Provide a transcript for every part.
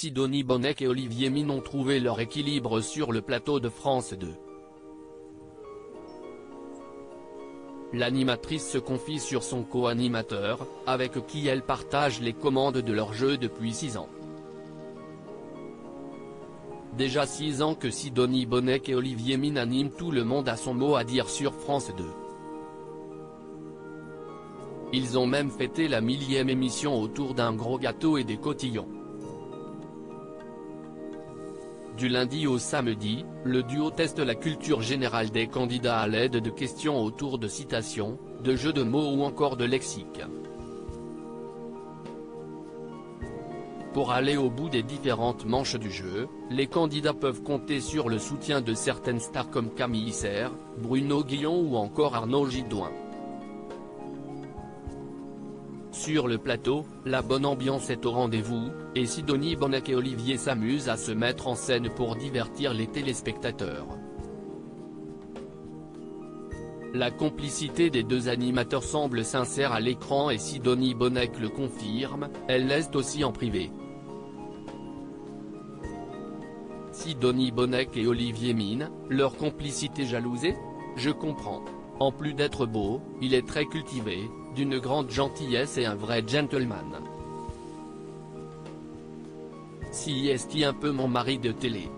Sidonie Bonnec et Olivier Mine ont trouvé leur équilibre sur le plateau de France 2. L'animatrice se confie sur son co-animateur, avec qui elle partage les commandes de leur jeu depuis 6 ans. Déjà 6 ans que Sidonie Bonnec et Olivier Mine animent Tout le monde a son mot à dire sur France 2. Ils ont même fêté la 1000e émission autour d'un gros gâteau et des cotillons. Du lundi au samedi, le duo teste la culture générale des candidats à l'aide de questions autour de citations, de jeux de mots ou encore de lexique. Pour aller au bout des différentes manches du jeu, les candidats peuvent compter sur le soutien de certaines stars comme Camille Isser, Bruno Guillon ou encore Arnaud Gidouin. Sur le plateau, la bonne ambiance est au rendez-vous, et Sidonie Bonnec et Olivier s'amusent à se mettre en scène pour divertir les téléspectateurs. La complicité des deux animateurs semble sincère à l'écran et Sidonie Bonnec le confirme, elle l'est aussi en privé. Sidonie Bonnec et Olivier Mine, leur complicité jalousée ? Je comprends. En plus d'être beau, il est très cultivé, d'une grande gentillesse et un vrai gentleman. Si est un peu mon mari de télé.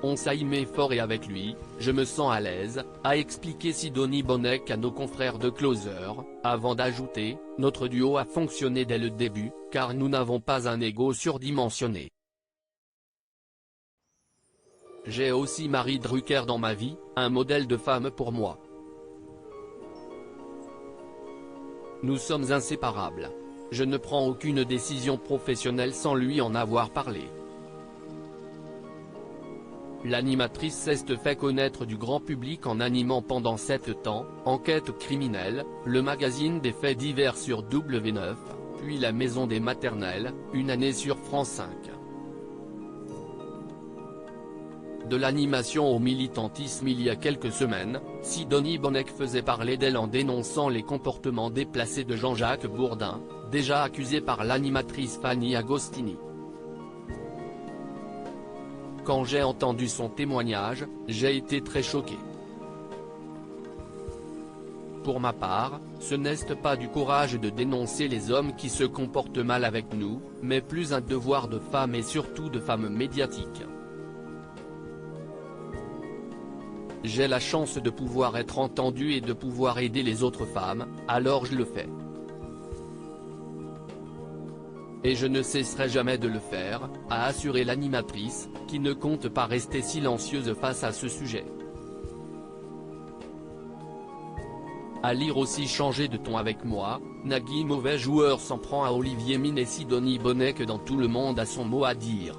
On s'y met fort et avec lui, je me sens à l'aise, a expliqué Sidonie Bonnec à nos confrères de Closer, avant d'ajouter, notre duo a fonctionné dès le début, car nous n'avons pas un ego surdimensionné. J'ai aussi Marie Drucker dans ma vie, un modèle de femme pour moi. Nous sommes inséparables. Je ne prends aucune décision professionnelle sans lui en avoir parlé. L'animatrice s'est fait connaître du grand public en animant pendant 7 ans, Enquête criminelle, le magazine des faits divers sur W9, puis La Maison des maternelles, une année sur France 5. De l'animation au militantisme il y a quelques semaines, Sidonie Bonnec faisait parler d'elle en dénonçant les comportements déplacés de Jean-Jacques Bourdin, déjà accusé par l'animatrice Fanny Agostini. Quand j'ai entendu son témoignage, j'ai été très choqué. Pour ma part, ce n'est pas du courage de dénoncer les hommes qui se comportent mal avec nous, mais plus un devoir de femme et surtout de femme médiatique. J'ai la chance de pouvoir être entendue et de pouvoir aider les autres femmes, alors je le fais. Et je ne cesserai jamais de le faire, a assuré l'animatrice, qui ne compte pas rester silencieuse face à ce sujet. À lire aussi changer de ton avec moi, Nagui mauvais joueur s'en prend à Olivier Mine et Sidonie Bonnec dans Tout le monde a son mot à dire.